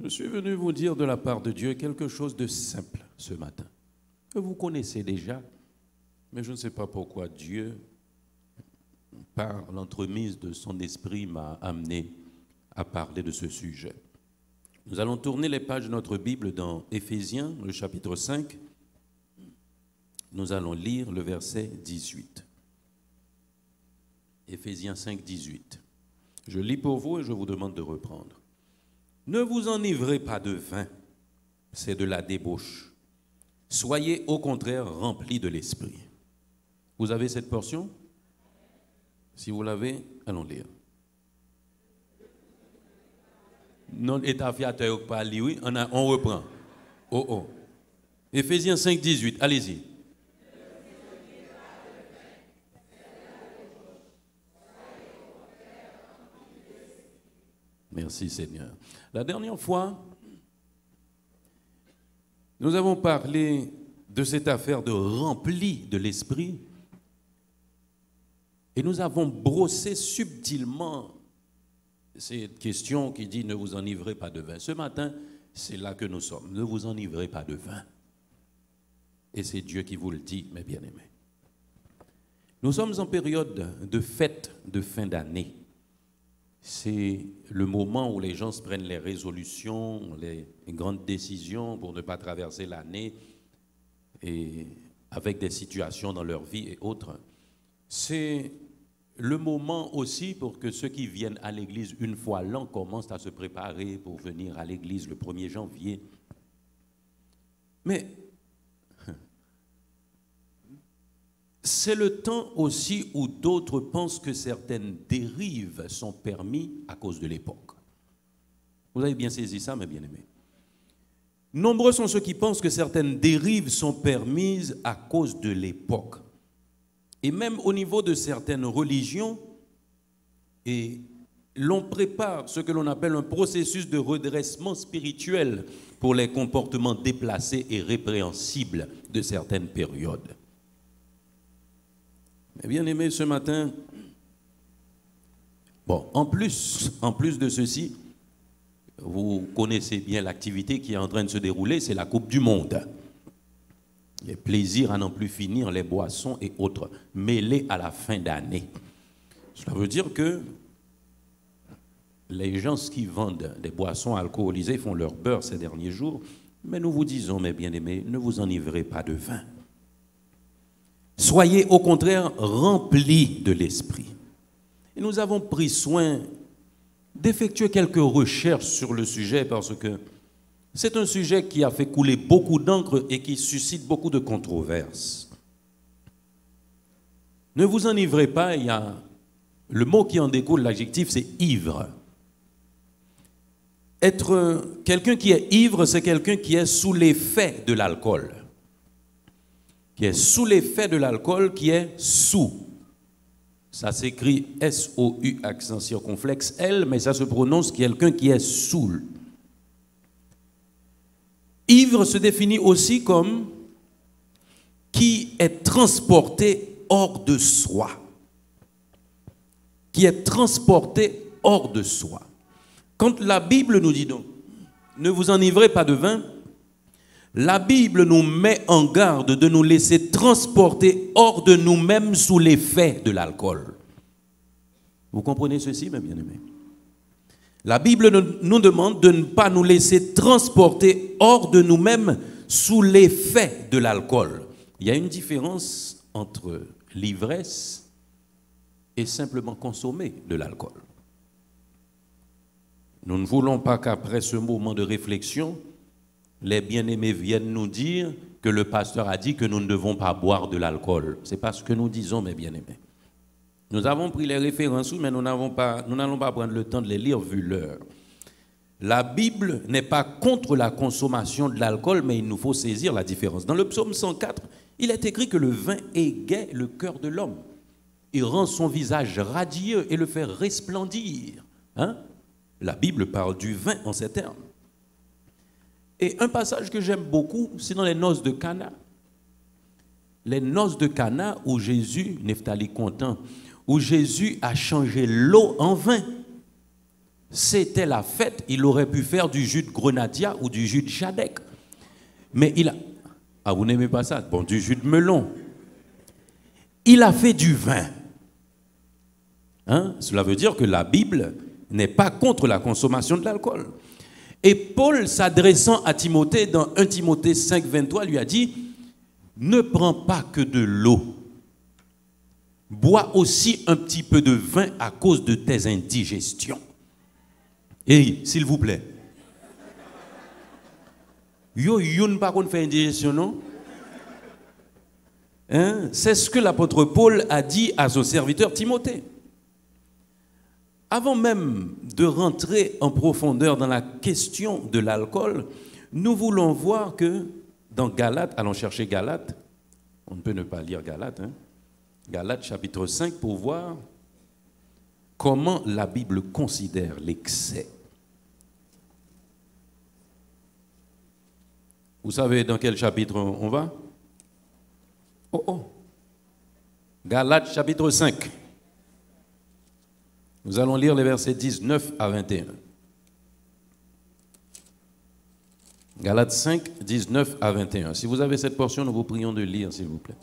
Je suis venu vous dire de la part de Dieu quelque chose de simple ce matin, que vous connaissez déjà, mais je ne sais pas pourquoi Dieu, par l'entremise de son esprit, m'a amené à parler de ce sujet. Nous allons tourner les pages de notre Bible dans Éphésiens, le chapitre 5. Nous allons lire le verset 18. Éphésiens 5, 18. Je lis pour vous et je vous demande de reprendre. Ne vous enivrez pas de vin, c'est de la débauche. Soyez au contraire remplis de l'esprit. Vous avez cette portion? Si vous l'avez, allons lire. Non, état fiateur pas lire, oui, on reprend. Oh. Éphésiens 5, 18, allez-y. Merci Seigneur. La dernière fois, nous avons parlé de cette affaire de rempli de l'esprit et nous avons brossé subtilement cette question qui dit ne vous enivrez pas de vin. Ce matin, c'est là que nous sommes. Ne vous enivrez pas de vin. Et c'est Dieu qui vous le dit, mes bien-aimés. Nous sommes en période de fête de fin d'année. C'est le moment où les gens se prennent les résolutions, les grandes décisions pour ne pas traverser l'année et avec des situations dans leur vie et autres. C'est le moment aussi pour que ceux qui viennent à l'église une fois l'an commencent à se préparer pour venir à l'église le 1er janvier. Mais c'est le temps aussi où d'autres pensent que certaines dérives sont permises à cause de l'époque. Vous avez bien saisi ça, mes bien-aimés. Nombreux sont ceux qui pensent que certaines dérives sont permises à cause de l'époque. Et même au niveau de certaines religions, et l'on prépare ce que l'on appelle un processus de redressement spirituel pour les comportements déplacés et répréhensibles de certaines périodes. Bien aimé, ce matin, en plus de ceci, vous connaissez bien l'activité qui est en train de se dérouler, c'est la Coupe du Monde. Les plaisirs à n'en plus finir, les boissons et autres, mêlés à la fin d'année. Cela veut dire que les gens qui vendent des boissons alcoolisées font leur beurre ces derniers jours, mais nous vous disons, mes bien-aimés, ne vous enivrez pas de vin. Soyez au contraire remplis de l'esprit. Et nous avons pris soin d'effectuer quelques recherches sur le sujet parce que c'est un sujet qui a fait couler beaucoup d'encre et qui suscite beaucoup de controverses. Ne vous enivrez pas, il y a le mot qui en découle, l'adjectif, c'est ivre. Être quelqu'un qui est ivre, c'est quelqu'un qui est sous l'effet de l'alcool. Qui est sous l'effet de l'alcool, qui est sous. Ça s'écrit S-O-U, accent circonflexe, L, mais ça se prononce quelqu'un qui est saoul. Ivre se définit aussi comme qui est transporté hors de soi. Qui est transporté hors de soi. Quand la Bible nous dit donc, ne vous enivrez pas de vin, la Bible nous met en garde de nous laisser transporter hors de nous-mêmes sous l'effet de l'alcool. Vous comprenez ceci, mes bien-aimés? La Bible nous demande de ne pas nous laisser transporter hors de nous-mêmes sous l'effet de l'alcool. Il y a une différence entre l'ivresse et simplement consommer de l'alcool. Nous ne voulons pas qu'après ce moment de réflexion, les bien-aimés viennent nous dire que le pasteur a dit que nous ne devons pas boire de l'alcool. Ce n'est pas ce que nous disons, mes bien-aimés. Nous avons pris les références, mais nous n'allons pas prendre le temps de les lire vu l'heure. La Bible n'est pas contre la consommation de l'alcool, mais il nous faut saisir la différence. Dans le psaume 104, il est écrit que le vin égaie le cœur de l'homme. Il rend son visage radieux et le fait resplendir. La Bible parle du vin en ces termes. Et un passage que j'aime beaucoup, c'est dans les noces de Cana. Les noces de Cana où Jésus, Nephtali content, où Jésus a changé l'eau en vin. c'était la fête, il aurait pu faire du jus de grenadilla ou du jus de jadec. Mais il a... Ah, vous n'aimez pas ça? Bon, du jus de melon. Il a fait du vin. Hein? Cela veut dire que la Bible n'est pas contre la consommation de l'alcool. Et Paul, s'adressant à Timothée, dans 1 Timothée 5, 23, lui a dit, ne prends pas que de l'eau. Bois aussi un petit peu de vin à cause de tes indigestions. Et s'il vous plaît. Yo, yon pas qu'on fait indigestion, non? Hein? C'est ce que l'apôtre Paul a dit à son serviteur Timothée. Avant même de rentrer en profondeur dans la question de l'alcool, nous voulons voir que dans Galates, allons chercher Galates, on ne peut ne pas lire Galates, hein? Galates chapitre 5 pour voir comment la Bible considère l'excès. Vous savez dans quel chapitre on va? Galates chapitre 5. Nous allons lire les versets 19 à 21. Galates 5, 19 à 21. Si vous avez cette portion, nous vous prions de lire, s'il vous plaît.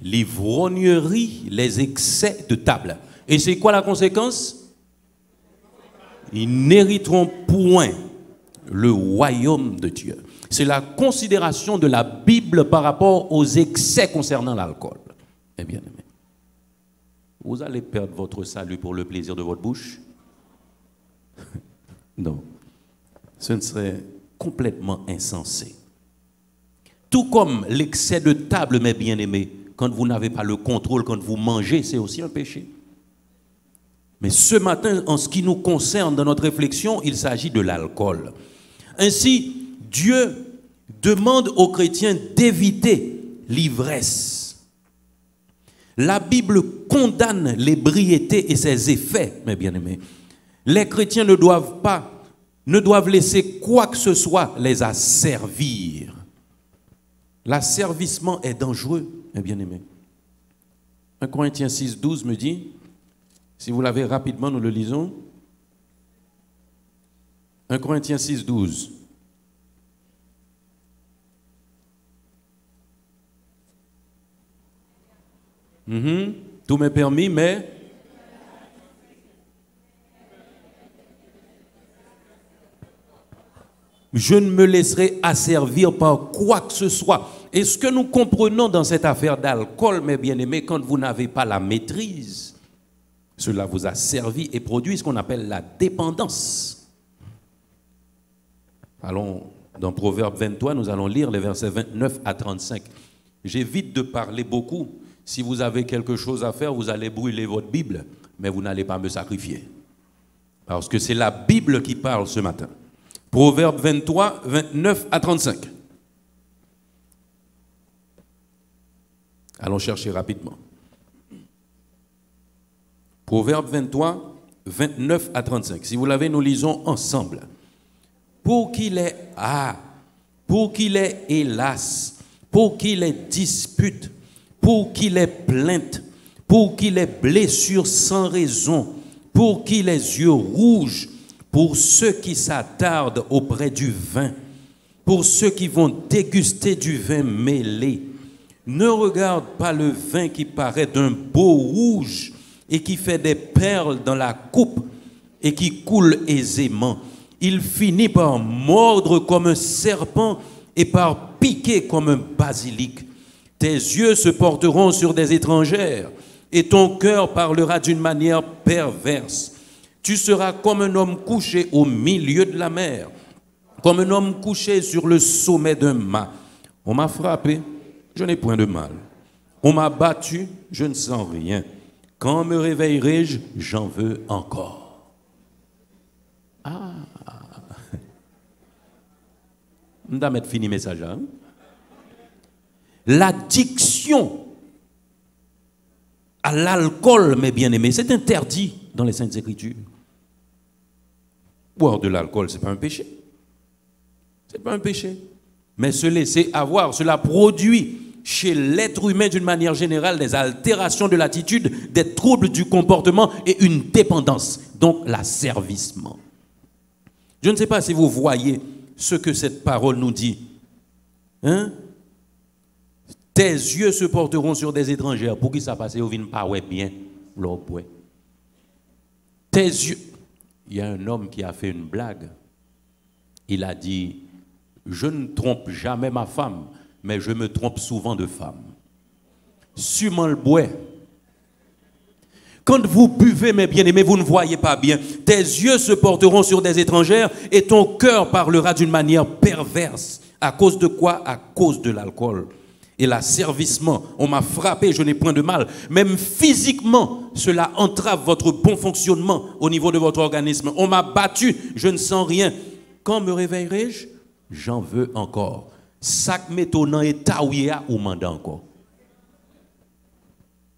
L'ivrognerie, les excès de table. Et c'est quoi la conséquence? Ils n'hériteront point le royaume de Dieu. C'est la considération de la Bible par rapport aux excès concernant l'alcool. Eh bien, vous allez perdre votre salut pour le plaisir de votre bouche? Non. Ce ne serait complètement insensé. Tout comme l'excès de table, mes bien-aimés, quand vous n'avez pas le contrôle, quand vous mangez, c'est aussi un péché. Mais ce matin, en ce qui nous concerne dans notre réflexion, il s'agit de l'alcool. Ainsi, Dieu demande aux chrétiens d'éviter l'ivresse. La Bible condamne l'ébriété et ses effets, mes bien-aimés. Les chrétiens ne doivent laisser quoi que ce soit les asservir. L'asservissement est dangereux, mes bien-aimés. 1 Corinthiens 6, 12 me dit, si vous l'avez rapidement, nous le lisons. 1 Corinthiens 6, 12. Tout m'est permis, mais... je ne me laisserai asservir par quoi que ce soit. Et ce que nous comprenons dans cette affaire d'alcool, mes bien-aimés, quand vous n'avez pas la maîtrise, cela vous a servi et produit ce qu'on appelle la dépendance. Allons dans Proverbe 23, nous allons lire les versets 29 à 35. J'évite de parler beaucoup. Si vous avez quelque chose à faire, vous allez brûler votre Bible, mais vous n'allez pas me sacrifier. Parce que c'est la Bible qui parle ce matin. Proverbe 23, 29 à 35. Allons chercher rapidement. Proverbe 23, 29 à 35. Si vous l'avez, nous lisons ensemble. Pour qu'il ait hélas, pour qu'il ait dispute, pour qu'il ait plainte, pour qu'il ait blessure sans raison, pour qu'il ait yeux rouges, pour ceux qui s'attardent auprès du vin, pour ceux qui vont déguster du vin mêlé. Ne regarde pas le vin qui paraît d'un beau rouge et qui fait des perles dans la coupe et qui coule aisément. Il finit par mordre comme un serpent et par piquer comme un basilic. Tes yeux se porteront sur des étrangères et ton cœur parlera d'une manière perverse. Tu seras comme un homme couché au milieu de la mer, comme un homme couché sur le sommet d'un mât. On m'a frappé, je n'ai point de mal. On m'a battu, je ne sens rien. Quand me réveillerai-je, j'en veux encore. Ah. On va mettre fini message là. L'addiction à l'alcool, mes bien-aimés, c'est interdit dans les Saintes Écritures. Boire de l'alcool, ce n'est pas un péché. Ce n'est pas un péché. Mais se laisser avoir, cela produit chez l'être humain d'une manière générale des altérations de l'attitude, des troubles du comportement et une dépendance, donc l'asservissement. Je ne sais pas si vous voyez ce que cette parole nous dit. Hein? Tes yeux se porteront sur des étrangères. Pour qui ça passe? Au vin pas ouais bien. Tes yeux. Il y a un homme qui a fait une blague. Il a dit, je ne trompe jamais ma femme, mais je me trompe souvent de femme. Sûrement le bois. Quand vous buvez, mes bien-aimés, vous ne voyez pas bien. Tes yeux se porteront sur des étrangères et ton cœur parlera d'une manière perverse. À cause de quoi? À cause de l'alcool. Et l'asservissement, on m'a frappé, je n'ai point de mal. Même physiquement, cela entrave votre bon fonctionnement au niveau de votre organisme. On m'a battu, je ne sens rien. Quand me réveillerai-je? J'en veux encore. Sac m'étonnant et taouya ou manda encore.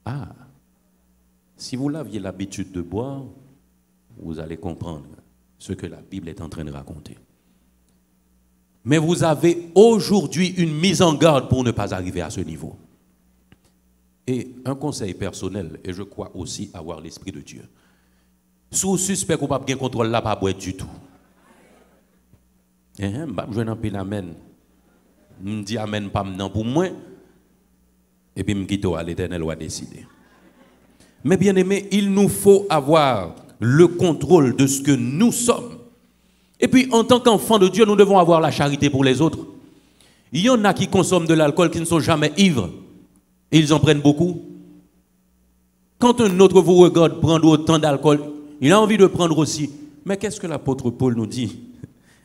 Ah, si vous aviez l'habitude de boire, vous allez comprendre ce que la Bible est en train de raconter. Mais vous avez aujourd'hui une mise en garde pour ne pas arriver à ce niveau. Et un conseil personnel, et je crois aussi avoir l'Esprit de Dieu. Sous suspect qu'on n'a pas bien contrôle là, pas boire du tout. Je n'en peux amen. Je me dis amen pas maintenant pour moi. Et puis je quitte à l'Éternel va décider. Mais bien aimé, il nous faut avoir le contrôle de ce que nous sommes. Et puis, en tant qu'enfants de Dieu, nous devons avoir la charité pour les autres. Il y en a qui consomment de l'alcool, qui ne sont jamais ivres. Et ils en prennent beaucoup. Quand un autre vous regarde prendre autant d'alcool, il a envie de prendre aussi. Mais qu'est-ce que l'apôtre Paul nous dit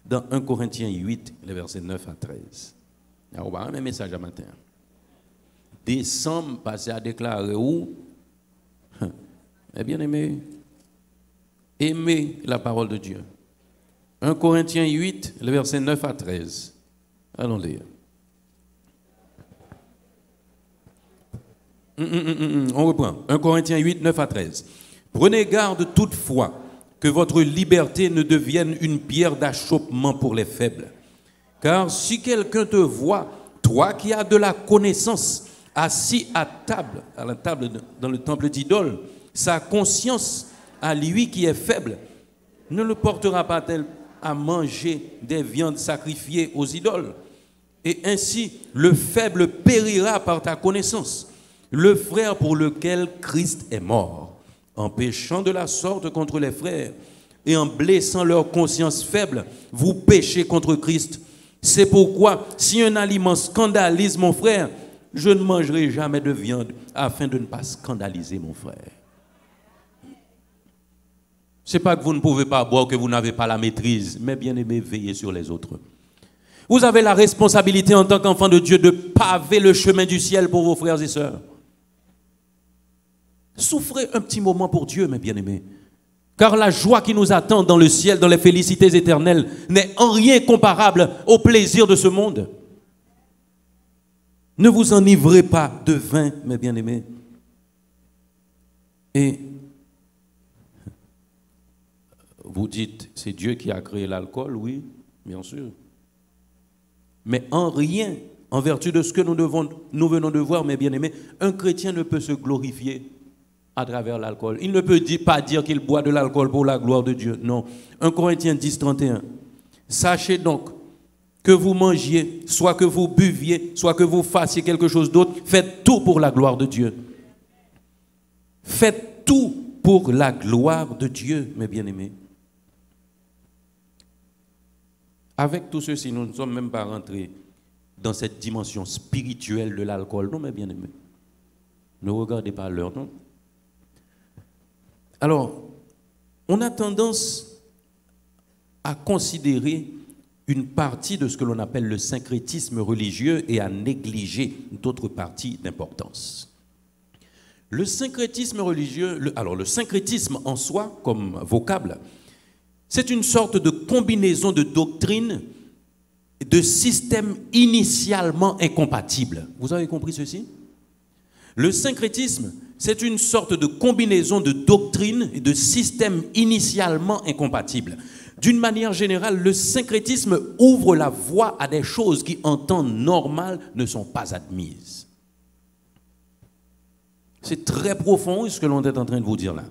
dans 1 Corinthiens 8, les versets 9 à 13? On va avoir un message à matin. Décembre, passé à déclarer où? Eh bien aimé, aimez la parole de Dieu. 1 Corinthiens 8, le verset 9 à 13. Allons lire. On reprend. 1 Corinthiens 8, 9 à 13. Prenez garde toutefois que votre liberté ne devienne une pierre d'achoppement pour les faibles. Car si quelqu'un te voit, toi qui as de la connaissance, assis à la table dans le temple d'idole, sa conscience à lui qui est faible ne le portera pas tel à manger des viandes sacrifiées aux idoles. Et ainsi, le faible périra par ta connaissance, le frère pour lequel Christ est mort, en péchant de la sorte contre les frères et en blessant leur conscience faible, vous péchez contre Christ. C'est pourquoi, si un aliment scandalise mon frère, je ne mangerai jamais de viande afin de ne pas scandaliser mon frère. Ce n'est pas que vous ne pouvez pas boire, que vous n'avez pas la maîtrise, mais bien aimé, veillez sur les autres. Vous avez la responsabilité en tant qu'enfant de Dieu de paver le chemin du ciel pour vos frères et sœurs. Souffrez un petit moment pour Dieu, mes bien-aimés. Car la joie qui nous attend dans le ciel, dans les félicités éternelles, n'est en rien comparable au plaisir de ce monde. Ne vous enivrez pas de vin, mes bien-aimés. Et vous dites, c'est Dieu qui a créé l'alcool, oui, bien sûr. Mais en rien, en vertu de ce que nous venons de voir, mes bien-aimés, un chrétien ne peut se glorifier à travers l'alcool. Il ne peut pas dire qu'il boit de l'alcool pour la gloire de Dieu. Non. 1 Corinthiens 10, 31. Sachez donc que vous mangiez, soit que vous buviez, soit que vous fassiez quelque chose d'autre, faites tout pour la gloire de Dieu. Faites tout pour la gloire de Dieu, mes bien-aimés. Avec tout ceci, nous ne sommes même pas rentrés dans cette dimension spirituelle de l'alcool. Non, mes bien-aimés. Ne regardez pas l'heure, non? Alors, on a tendance à considérer une partie de ce que l'on appelle le syncrétisme religieux et à négliger d'autres parties d'importance. Le syncrétisme religieux, le syncrétisme en soi, comme vocable, c'est une sorte de combinaison de doctrines, de systèmes initialement incompatibles. Vous avez compris ceci? Le syncrétisme, c'est une sorte de combinaison de doctrines et de systèmes initialement incompatibles. D'une manière générale, le syncrétisme ouvre la voie à des choses qui, en temps normal, ne sont pas admises. C'est très profond ce que l'on est en train de vous dire là.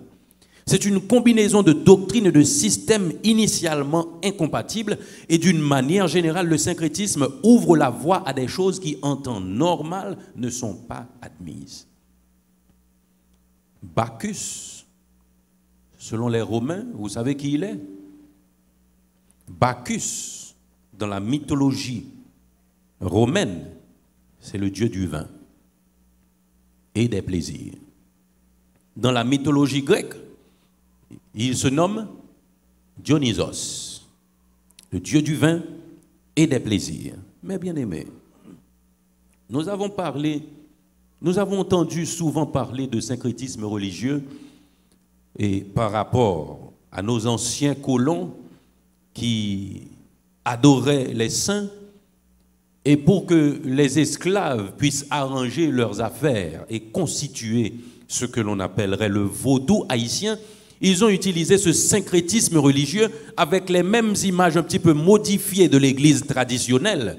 C'est une combinaison de doctrines et de systèmes initialement incompatibles et d'une manière générale, le syncrétisme ouvre la voie à des choses qui, en temps normal, ne sont pas admises. Bacchus, selon les Romains, vous savez qui il est? Bacchus, dans la mythologie romaine, c'est le dieu du vin et des plaisirs. Dans la mythologie grecque, il se nomme Dionysos, le dieu du vin et des plaisirs. Mais bien aimés, nous avons entendu souvent parler de syncrétisme religieux et par rapport à nos anciens colons qui adoraient les saints et pour que les esclaves puissent arranger leurs affaires et constituer ce que l'on appellerait le vaudou haïtien, ils ont utilisé ce syncrétisme religieux avec les mêmes images un petit peu modifiées de l'église traditionnelle.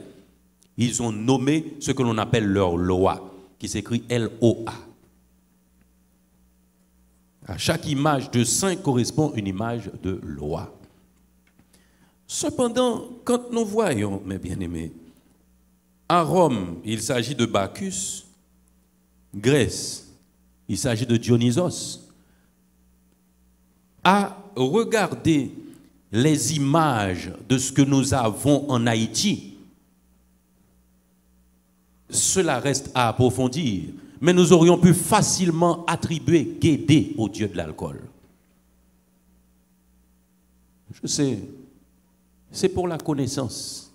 Ils ont nommé ce que l'on appelle leur loi, qui s'écrit L-O-A. À chaque image de saint correspond une image de loi. Cependant, quand nous voyons, mes bien-aimés, à Rome, il s'agit de Bacchus, Grèce, il s'agit de Dionysos, à regarder les images de ce que nous avons en Haïti, cela reste à approfondir, mais nous aurions pu facilement attribuer Guédé au dieu de l'alcool. Je sais, c'est pour la connaissance.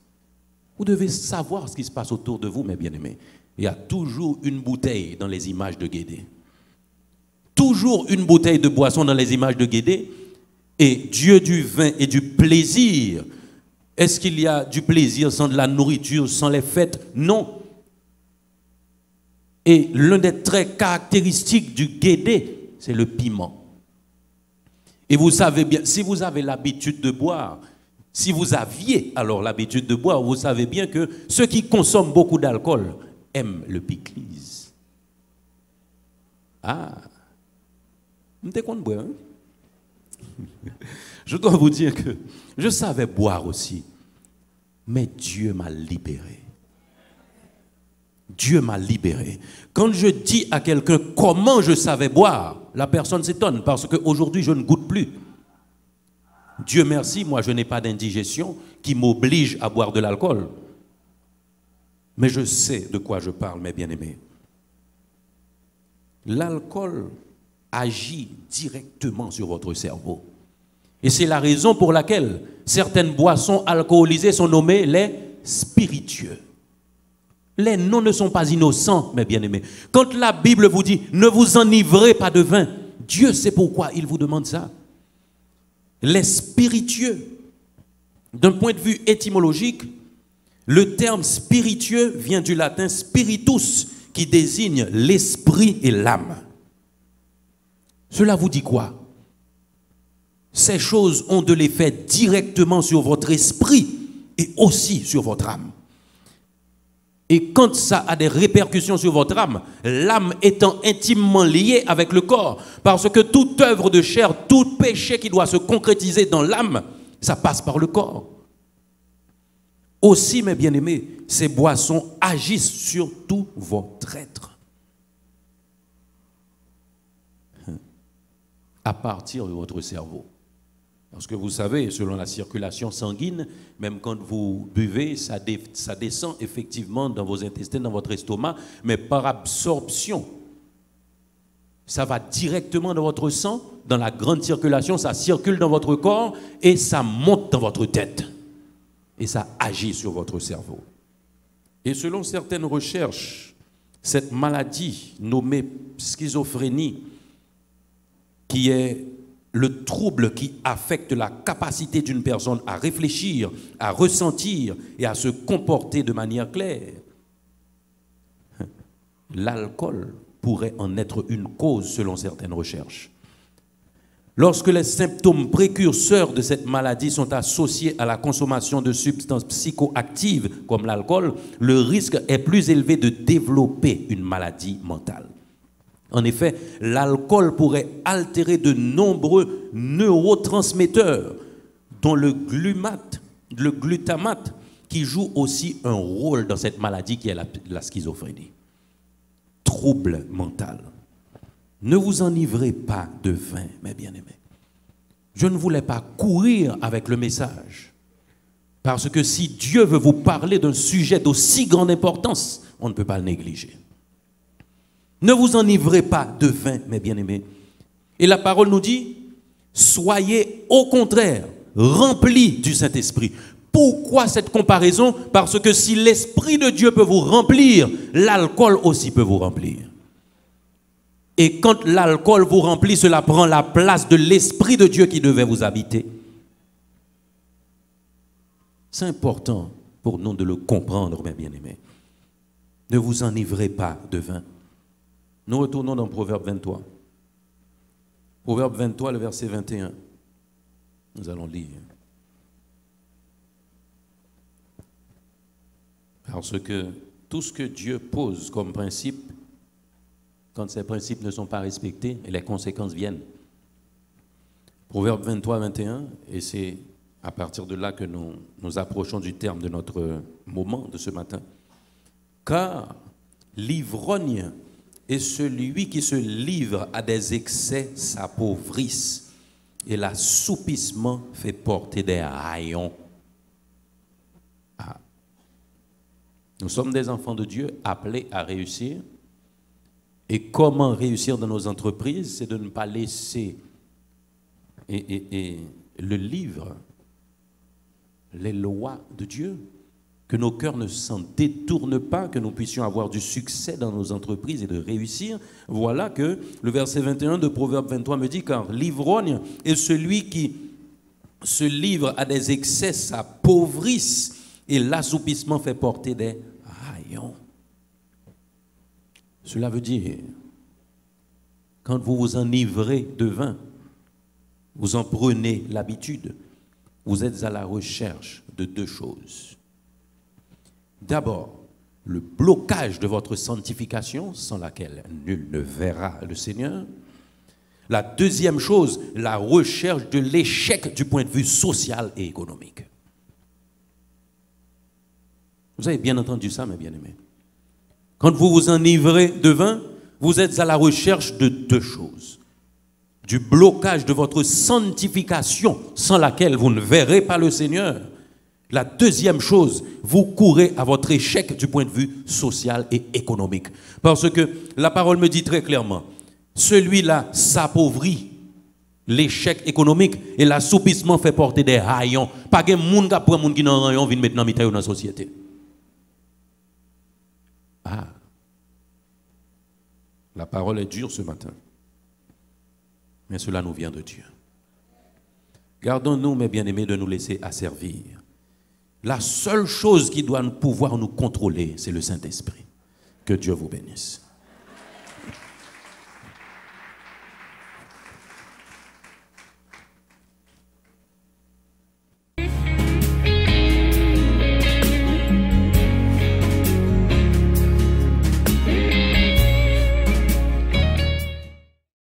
Vous devez savoir ce qui se passe autour de vous, mes bien-aimés. Il y a toujours une bouteille dans les images de Guédé. Toujours une bouteille de boisson dans les images de Guédé. Et Dieu du vin et du plaisir. Est-ce qu'il y a du plaisir sans de la nourriture, sans les fêtes? Non. Et l'un des traits caractéristiques du Guédé, c'est le piment. Et vous savez bien, si vous avez l'habitude de boire, si vous aviez alors l'habitude de boire, vous savez bien que ceux qui consomment beaucoup d'alcool aiment le piclis. Ah, je dois vous dire que je savais boire aussi, mais Dieu m'a libéré. Dieu m'a libéré. Quand je dis à quelqu'un comment je savais boire, la personne s'étonne parce qu'aujourd'hui je ne goûte plus. Dieu merci, moi je n'ai pas d'indigestion qui m'oblige à boire de l'alcool. Mais je sais de quoi je parle, mes bien-aimés. L'alcool agit directement sur votre cerveau. Et c'est la raison pour laquelle certaines boissons alcoolisées sont nommées les spiritueux. Les noms ne sont pas innocents, mes bien-aimés. Quand la Bible vous dit « ne vous enivrez pas de vin », Dieu sait pourquoi il vous demande ça. Les spiritueux, d'un point de vue étymologique, le terme spiritueux vient du latin spiritus, qui désigne l'esprit et l'âme. Cela vous dit quoi? Ces choses ont de l'effet directement sur votre esprit et aussi sur votre âme. Et quand ça a des répercussions sur votre âme, l'âme étant intimement liée avec le corps, parce que toute œuvre de chair, tout péché qui doit se concrétiser dans l'âme, ça passe par le corps. Aussi, mes bien-aimés, ces boissons agissent sur tout votre être. À partir de votre cerveau. Parce que vous savez, selon la circulation sanguine, même quand vous buvez, ça descend effectivement dans vos intestins, dans votre estomac, mais par absorption. Ça va directement dans votre sang, dans la grande circulation, ça circule dans votre corps et ça monte dans votre tête. et ça agit sur votre cerveau. Et selon certaines recherches, cette maladie nommée schizophrénie, qui est le trouble qui affecte la capacité d'une personne à réfléchir, à ressentir et à se comporter de manière claire, l'alcool pourrait en être une cause selon certaines recherches. Lorsque les symptômes précurseurs de cette maladie sont associés à la consommation de substances psychoactives comme l'alcool, le risque est plus élevé de développer une maladie mentale. En effet, l'alcool pourrait altérer de nombreux neurotransmetteurs, dont le glutamate, qui joue aussi un rôle dans cette maladie qui est la schizophrénie. Trouble mental. Ne vous enivrez pas de vin, mes bien-aimés. Je ne voulais pas courir avec le message. Parce que si Dieu veut vous parler d'un sujet d'aussi grande importance, on ne peut pas le négliger. Ne vous enivrez pas de vin, mes bien-aimés. Et la parole nous dit, soyez au contraire remplis du Saint-Esprit. Pourquoi cette comparaison? Parce que si l'Esprit de Dieu peut vous remplir, l'alcool aussi peut vous remplir. Et quand l'alcool vous remplit, cela prend la place de l'Esprit de Dieu qui devait vous habiter. C'est important pour nous de le comprendre, mes bien-aimés. Ne vous enivrez pas de vin. Nous retournons dans Proverbe 23. Proverbe 23, le verset 21. Nous allons lire. Parce que tout ce que Dieu pose comme principe, quand ces principes ne sont pas respectés, les conséquences viennent. Proverbe 23, 21, et c'est à partir de là que nous approchons du terme de notre moment de ce matin. Car l'ivrogne et celui qui se livre à des excès s'appauvrissent, et l'assoupissement fait porter des haillons. Ah. Nous sommes des enfants de Dieu appelés à réussir. Et comment réussir dans nos entreprises? C'est de ne pas laisser le livre, les lois de Dieu, que nos cœurs ne s'en détournent pas, que nous puissions avoir du succès dans nos entreprises et de réussir. Voilà que le verset 21 de Proverbe 23 me dit, car l'ivrogne et celui qui se livre à des excès s'appauvrissent, et l'assoupissement fait porter des haillons. Cela veut dire, quand vous vous enivrez de vin, vous en prenez l'habitude, vous êtes à la recherche de deux choses. D'abord, le blocage de votre sanctification, sans laquelle nul ne verra le Seigneur. La deuxième chose, la recherche de l'échec du point de vue social et économique. Vous avez bien entendu ça, mes bien-aimés. Quand vous vous enivrez de vin, vous êtes à la recherche de deux choses. Du blocage de votre sanctification, sans laquelle vous ne verrez pas le Seigneur. La deuxième chose, vous courez à votre échec du point de vue social et économique. Parce que la parole me dit très clairement, celui-là s'appauvrit, l'échec économique et l'assoupissement fait porter des haillons. Pas que moun qui prend moun qui nan rayon vient maintenant mettre dans la société. Ah. La parole est dure ce matin. Mais cela nous vient de Dieu. Gardons-nous, mes bien-aimés, de nous laisser asservir. La seule chose qui doit pouvoir nous contrôler, c'est le Saint-Esprit. Que Dieu vous bénisse.